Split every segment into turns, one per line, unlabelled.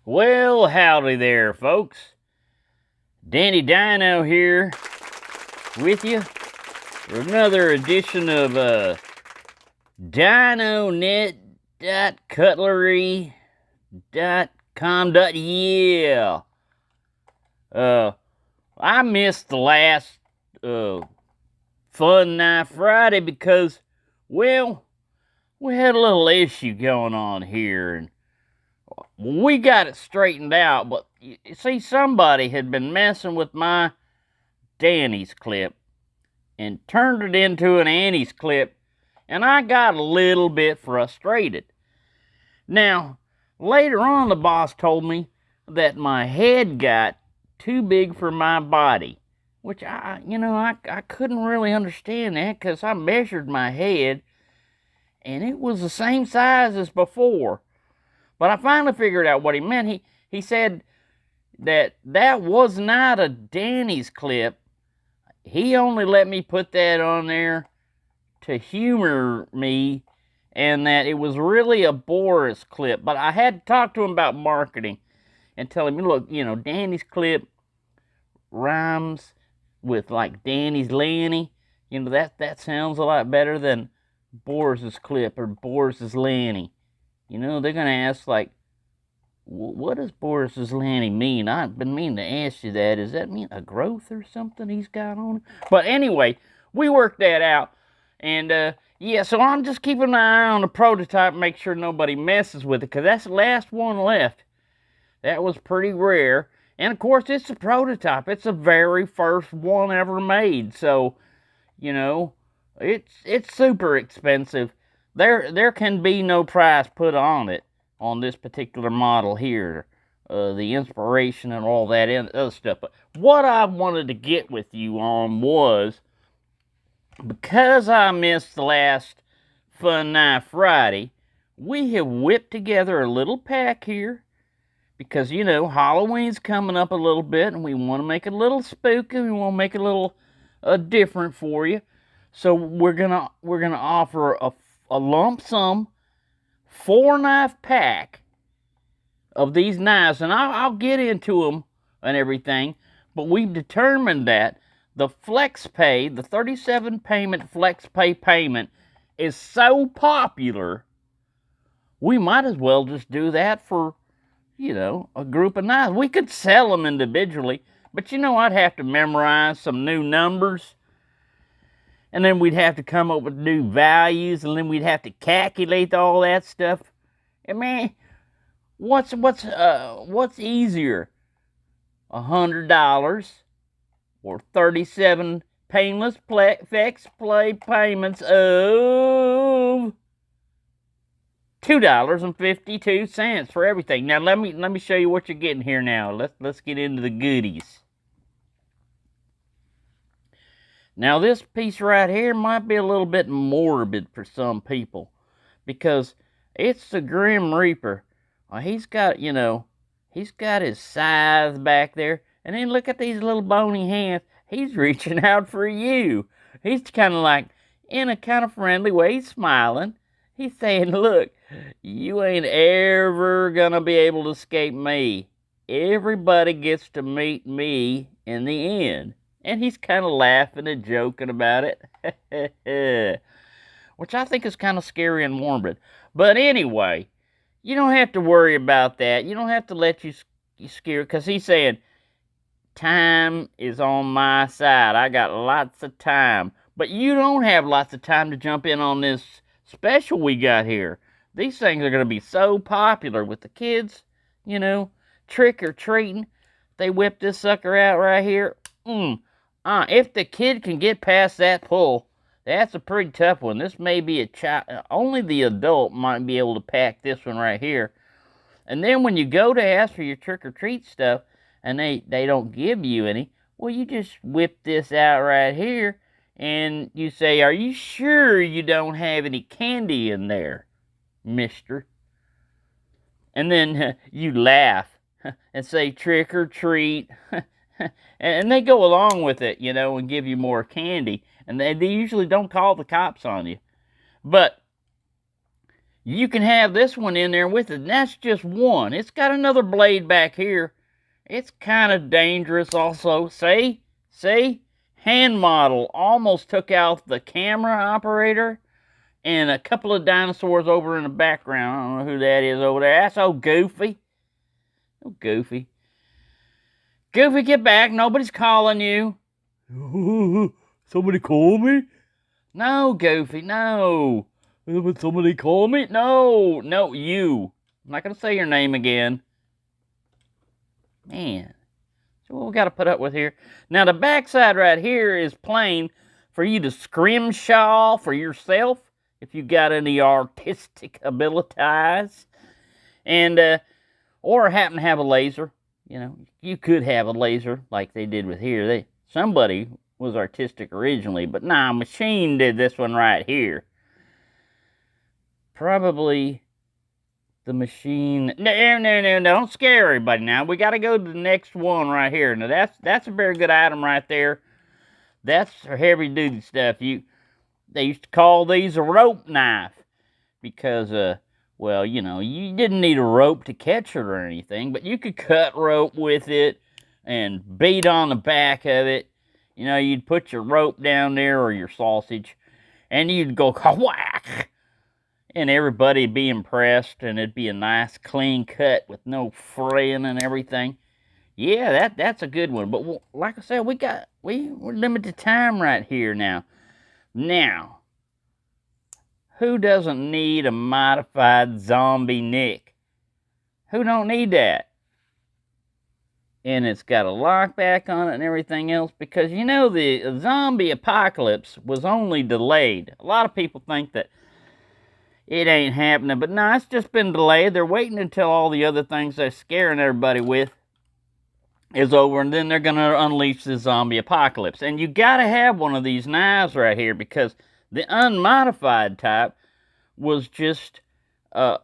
Well, howdy there, folks. Danny Dyno here with you for another edition of dynonet.cutlery.com. I missed the last Fun Night Friday because, well, we had a little issue going on here, and we got it straightened out, but you see, somebody had been messing with my Danny's clip and turned it into an Annie's clip, and I got a little bit frustrated. Now, later on, the boss told me that my head got too big for my body, which I couldn't really understand that because I measured my head, and it was the same size as before. But I finally figured out what he meant. He said that was not a Danny's clip. He only let me put that on there to humor me, and that it was really a Boris clip. But I had to talk to him about marketing and tell him, look, Danny's clip rhymes with like Danny's Lanny. That sounds a lot better than Boris's clip or Boris's Lanny. They're going to ask, like, what does Boris's Lanny mean? I've been meaning to ask you that. Does that mean a growth or something he's got on it? But anyway, we worked that out. And, yeah, so I'm just keeping an eye on the prototype and make sure nobody messes with it, because that's the last one left. That was pretty rare. And, of course, it's a prototype. It's the very first one ever made. So, it's super expensive. There can be no price put on it on this particular model here. The inspiration and all that other stuff. But what I wanted to get with you on was, because I missed the last Fun Night Friday, we have whipped together a little pack here. Because, Halloween's coming up a little bit, and we want to make it a little spooky. We want to make it a little different for you. So we're gonna offer a lump sum 4-knife pack of these knives, and I'll get into them and everything, but we've determined that the flex pay, the 37 payment flex pay payment, is so popular, we might as well just do that for, a group of knives. We could sell them individually, but I'd have to memorize some new numbers. And then we'd have to come up with new values, and then we'd have to calculate all that stuff. And man, what's easier? $100 or 37 painless flex play payments of $2.52 for everything. Now let me show you what you're getting here now. Let's get into the goodies. Now, this piece right here might be a little bit morbid for some people, because it's the Grim Reaper. He's got his scythe back there, and then look at these little bony hands. He's reaching out for you. He's kind of like, in a kind of friendly way, he's smiling. He's saying, look, you ain't ever gonna be able to escape me. Everybody gets to meet me in the end. And he's kind of laughing and joking about it. Which I think is kind of scary and morbid. But anyway, you don't have to worry about that. You don't have to let you scare, because he's saying, time is on my side. I got lots of time. But you don't have lots of time to jump in on this special we got here. These things are going to be so popular with the kids, trick or treating. They whip this sucker out right here. If the kid can get past that pull, that's a pretty tough one. This may be a child. Only the adult might be able to pack this one right here. And then when you go to ask for your trick-or-treat stuff, and they don't give you any, well, you just whip this out right here, and you say, are you sure you don't have any candy in there, mister? And then you laugh and say, trick or treat. And they go along with it, and give you more candy. And they usually don't call the cops on you. But you can have this one in there with it, and that's just one. It's got another blade back here. It's kind of dangerous also. See? Hand model almost took out the camera operator and a couple of dinosaurs over in the background. I don't know who that is over there. That's old Goofy. Oh, Goofy. Goofy, get back. Nobody's calling you.
Somebody call me?
No, Goofy, no.
Would somebody call me?
No, you. I'm not going to say your name again. Man. So what we got to put up with here? Now, the backside right here is plain for you to scrimshaw for yourself if you got any artistic abilities. And, or happen to have a laser. You know, you could have a laser like they did with here. Somebody was artistic originally, but nah, machine did this one right here. Probably the machine. No, don't scare everybody now. We got to go to the next one right here. Now, that's a very good item right there. That's heavy-duty stuff. They used to call these a rope knife because, well, you know, you didn't need a rope to catch it or anything, but you could cut rope with it and beat on the back of it. You know, you'd put your rope down there or your sausage, and you'd go whack, and everybody'd be impressed, and it'd be a nice clean cut with no fraying and everything. Yeah, that's a good one. But like I said, we're limited time right here now. Now, who doesn't need a modified zombie Nick? Who don't need that? And it's got a lockback on it and everything else because, you know, the zombie apocalypse was only delayed. A lot of people think that it ain't happening, but no, it's just been delayed. They're waiting until all the other things they're scaring everybody with is over, and then they're going to unleash the zombie apocalypse. And you got to have one of these knives right here because the unmodified type was just a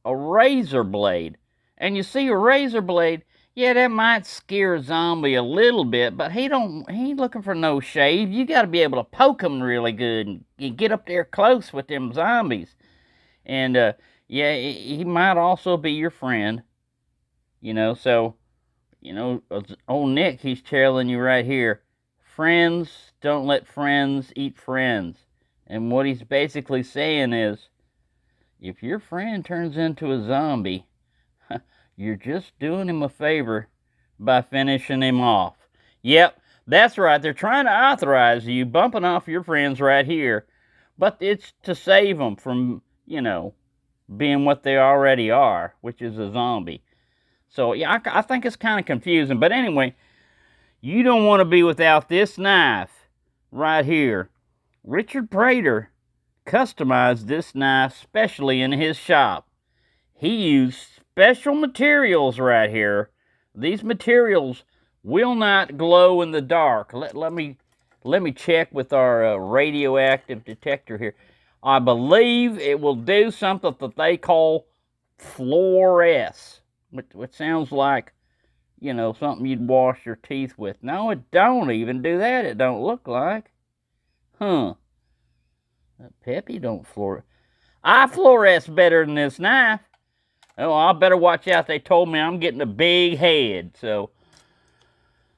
razor blade. And you see, a razor blade, yeah, that might scare a zombie a little bit, but he ain't looking for no shave. You got to be able to poke him really good and get up there close with them zombies. And, yeah, he might also be your friend, you know, so, you know, old Nick, he's telling you right here, friends don't let friends eat friends. And what he's basically saying is, if your friend turns into a zombie, you're just doing him a favor by finishing him off. Yep, that's right. They're trying to authorize you bumping off your friends right here, but it's to save them from, you know, being what they already are, which is a zombie. So, yeah, I think it's kind of confusing. But anyway, you don't want to be without this knife right here. Richard Prater customized this knife specially in his shop. He used special materials right here. These materials will not glow in the dark. Let me check with our radioactive detector here. I believe it will do something that they call fluoresce, which sounds like, you know, something you'd wash your teeth with. No, it don't even do that. It don't look like. Huh. Peppy don't fluoresce. I fluoresce better than this knife. Oh, I better watch out. They told me I'm getting a big head, so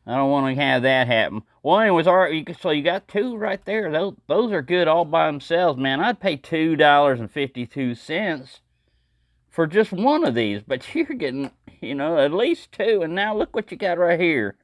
I don't want to have that happen. Well, anyways, all right, so you got two right there. Those are good all by themselves, man. I'd pay $2.52 for just one of these, but you're getting, you know, at least two. And now look what you got right here.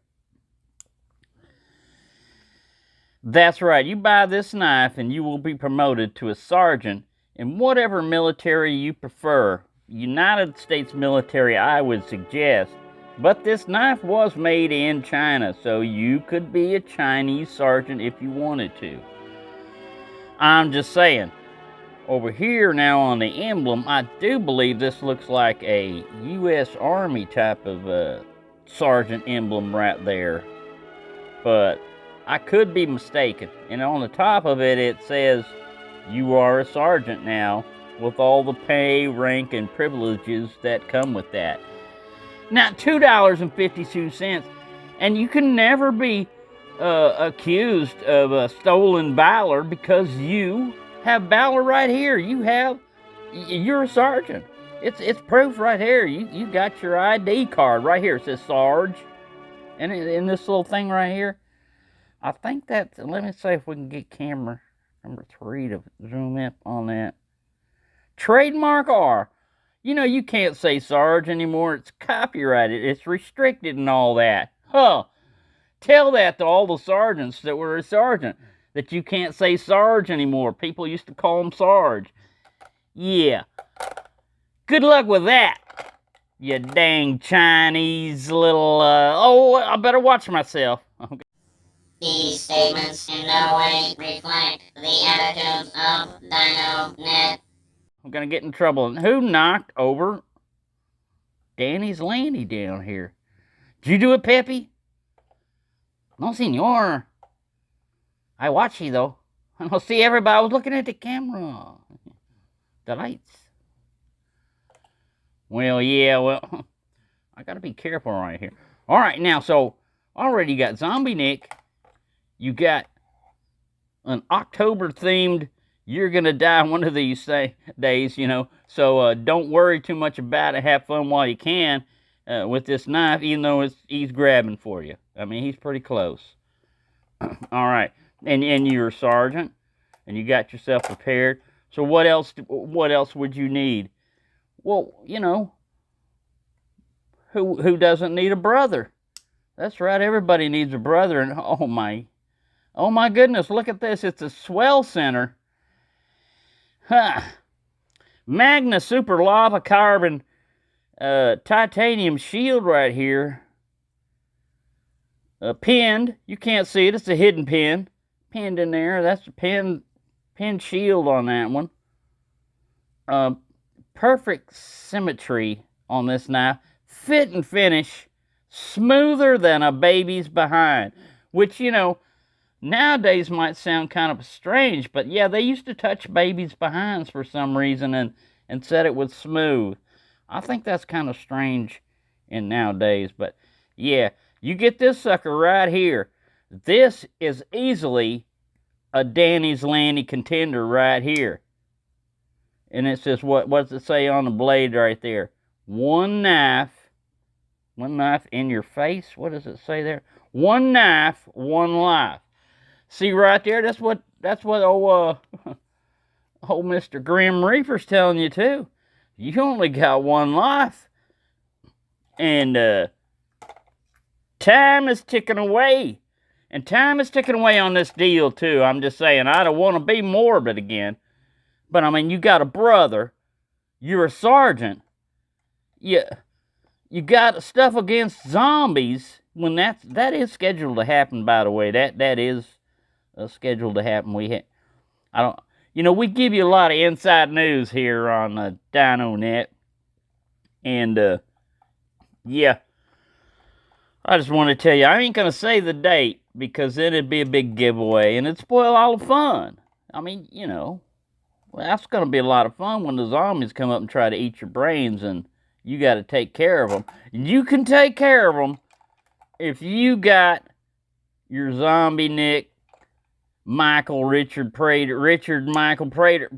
That's right. You buy this knife and you will be promoted to a sergeant in whatever military you prefer. United States military, I would suggest. But this knife was made in China, so you could be a Chinese sergeant if you wanted to. I'm just saying. Over here now on the emblem, I do believe this looks like a U.S. Army type of sergeant emblem right there. But I could be mistaken. And on the top of it, it says, you are a sergeant now, with all the pay, rank, and privileges that come with that. Now, $2.52, and you can never be accused of a stolen valor because you have valor right here. You're a sergeant. It's proof right here. You got your ID card right here. It says Sarge. And in this little thing right here, I think that's, let me see if we can get camera number 3 to zoom in on that. Trademark R. You know, you can't say Sarge anymore. It's copyrighted. It's restricted and all that. Huh. Tell that to all the sergeants that were a sergeant, that you can't say Sarge anymore. People used to call him Sarge. Yeah. Good luck with that, you dang Chinese little, oh, I better watch myself. Okay.
These statements in no way reflect the attitudes of Dyno.net.
I'm gonna get in trouble. Who knocked over Danny's Landy down here? Did you do it, Peppy? No, senor. I watch you, though. I don't see everybody. I was looking at the camera. The lights. Well, yeah, well, I gotta be careful right here. All right, now, so already you got Zombie Nick. You got an October-themed, you're going to die one of these days, you know. So don't worry too much about it. Have fun while you can with this knife, even though he's grabbing for you. I mean, he's pretty close. All right. And you're a sergeant, and you got yourself prepared. So what else would you need? Well, you know, who doesn't need a brother? That's right. Everybody needs a brother. And oh my goodness, look at this. It's a swell center. Huh. Magna Super Lava Carbon titanium shield right here. Pinned. You can't see it. It's a hidden pin. Pinned in there. That's a pin shield on that one. Perfect symmetry on this knife. Fit and finish. Smoother than a baby's behind. Which, you know, nowadays might sound kind of strange, but yeah, they used to touch babies' behinds for some reason and said it was smooth. I think that's kind of strange in nowadays, but yeah, you get this sucker right here. This is easily a Danny's Landy contender right here. And it says, what does it say on the blade right there? One knife in your face. What does it say there? One knife, one life. See right there, that's what old Mr. Grim Reaper's telling you too. You only got one life. And time is ticking away. And time is ticking away on this deal too. I'm just saying, I don't want to be morbid again. But I mean, you got a brother. You're a sergeant. You got stuff against zombies. When that is scheduled to happen, by the way. That is scheduled to happen. We give you a lot of inside news here on Dyno.net, and yeah, I just want to tell you, I ain't gonna say the date because then it'd be a big giveaway and it'd spoil all the fun. I mean, you know, well, that's gonna be a lot of fun when the zombies come up and try to eat your brains, and you got to take care of them. You can take care of them if you got your Zombie Nick. Richard Michael Prater.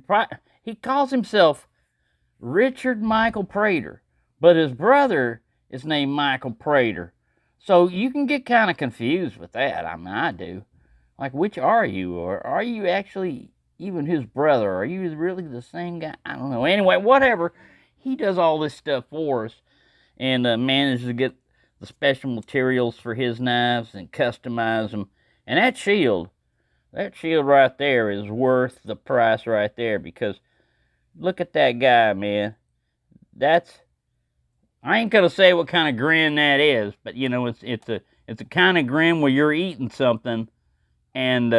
He calls himself Richard Michael Prater, but his brother is named Michael Prater. So you can get kind of confused with that. I mean, I do. Like, which are you? Or are you actually even his brother? Are you really the same guy? I don't know. Anyway, whatever. He does all this stuff for us and manages to get the special materials for his knives and customize them. And that shield right there is worth the price right there, because look at that guy, man. I ain't gonna say what kind of grin that is, but you know, it's a kind of grin where you're eating something and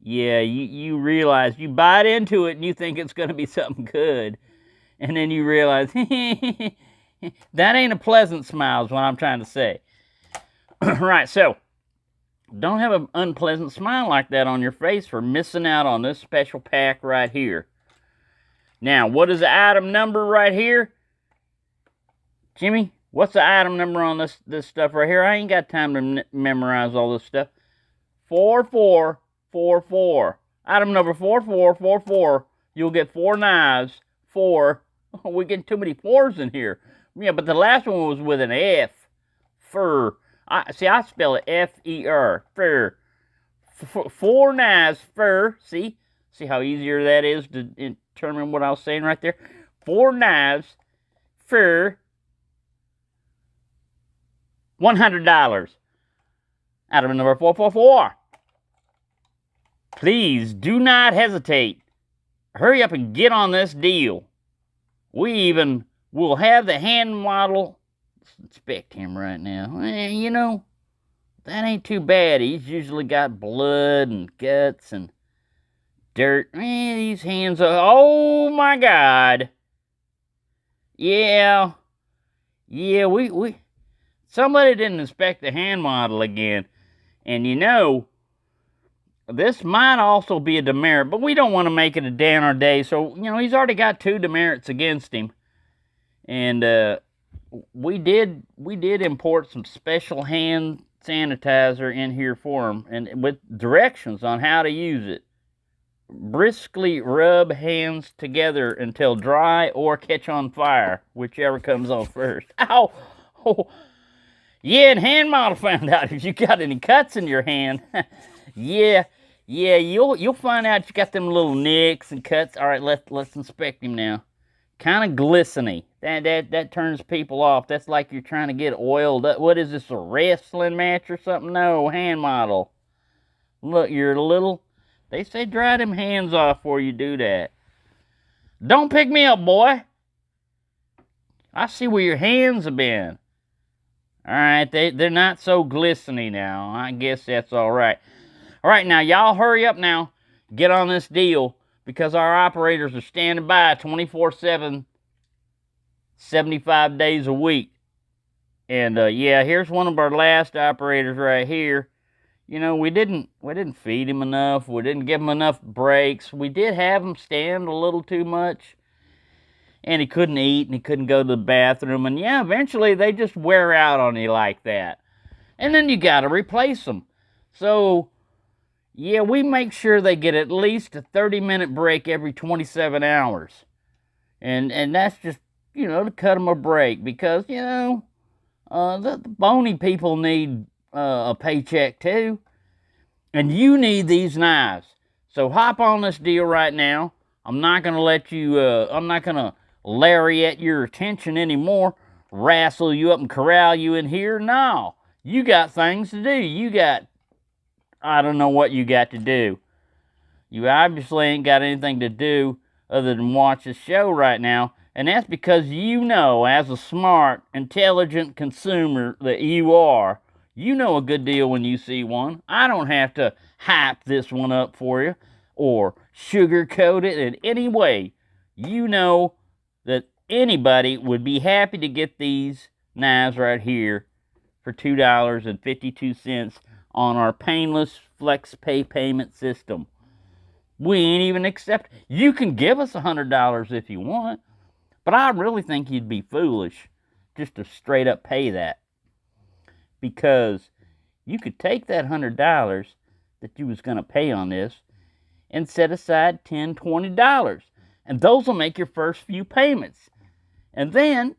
yeah, you realize, you bite into it and you think it's gonna be something good, and then you realize that ain't a pleasant smile is what I'm trying to say. Right, so don't have an unpleasant smile like that on your face for missing out on this special pack right here. Now, what is the item number right here? Jimmy, what's the item number on this stuff right here? I ain't got time to memorize all this stuff. 4444. Item number 4444. You'll get 4 knives. 4. We're getting too many 4s in here. Yeah, but the last one was with an F. Fur. I spell it F-E-R. Fur. 4 knives. Fur. See how easier that is to determine what I was saying right there? 4 knives. Fur. $100. Item number 444. Please do not hesitate. Hurry up and get on this deal. We even will have the hand model. Let's inspect him right now. You know, that ain't too bad. He's usually got blood and guts and dirt. These hands are, oh my God. Yeah, we somebody didn't inspect the hand model again. And you know, this might also be a demerit, but we don't want to make it a day on our day. So, you know, he's already got 2 demerits against him. And we did import some special hand sanitizer in here for him, and with directions on how to use it. Briskly rub hands together until dry or catch on fire, whichever comes on first. Ow! Oh. Yeah, and hand model found out if you got any cuts in your hand. Yeah, you'll find out you got them little nicks and cuts. All right, let's inspect him now. Kind of glistening. That turns people off. That's like you're trying to get oiled up. What is this, a wrestling match or something? No, hand model. Look, you're a little. They say dry them hands off before you do that. Don't pick me up, boy. I see where your hands have been. All right, they're not so glistening now. I guess that's all right. All right, now, y'all hurry up now. Get on this deal, because our operators are standing by 24/7, 75 days a week. And, yeah, here's one of our last operators right here. You know, we didn't feed him enough. We didn't give him enough breaks. We did have him stand a little too much. And he couldn't eat, and he couldn't go to the bathroom. And, yeah, eventually they just wear out on you like that. And then you got to replace them. So, yeah, we make sure they get at least a 30-minute break every 27 hours. And that's just, you know, to cut them a break. Because, you know, the bony people need a paycheck too. And you need these knives. So hop on this deal right now. I'm not going to let you, I'm not going to lariat your attention anymore, wrestle you up and corral you in here. No, you got things to do. I don't know what you got to do. You obviously ain't got anything to do other than watch this show right now, and that's because you know, as a smart, intelligent consumer that you are, you know a good deal when you see one. I don't have to hype this one up for you or sugarcoat it in any way. You know that anybody would be happy to get these knives right here for $2.52 on our painless flex pay payment system. We ain't even accept. You can give us $100 if you want, but I really think you'd be foolish just to straight up pay that, because you could take that $100 that you was going to pay on this and set aside $10, $20. And those will make your first few payments. And then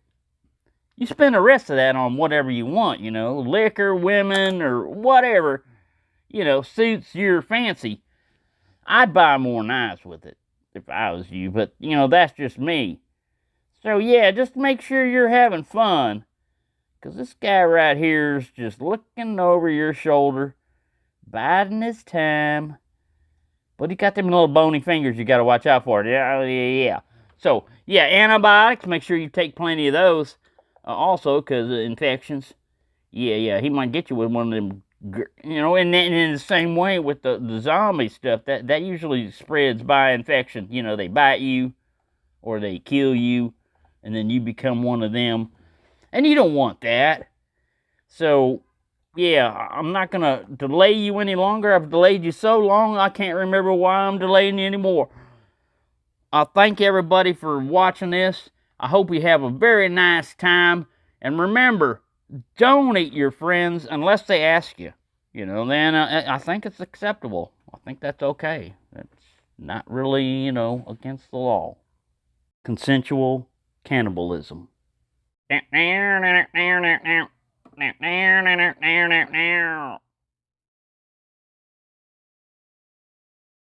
you spend the rest of that on whatever you want, you know, liquor, women, or whatever, you know, suits your fancy. I'd buy more knives with it if I was you, but, you know, that's just me. So, yeah, just make sure you're having fun, because this guy right here is just looking over your shoulder, biding his time. But he got them little bony fingers you got to watch out for. Yeah. So, yeah, antibiotics. Make sure you take plenty of those. Also, because of infections. Yeah. He might get you with one of them. You know, and in the same way with the zombie stuff, that usually spreads by infection. You know, they bite you or they kill you, and then you become one of them. And you don't want that. So, yeah, I'm not going to delay you any longer. I've delayed you so long, I can't remember why I'm delaying you anymore. I thank everybody for watching this. I hope you have a very nice time. And remember, don't eat your friends unless they ask you. You know, then I think it's acceptable. I think that's okay. That's Not really, against the law. Consensual cannibalism.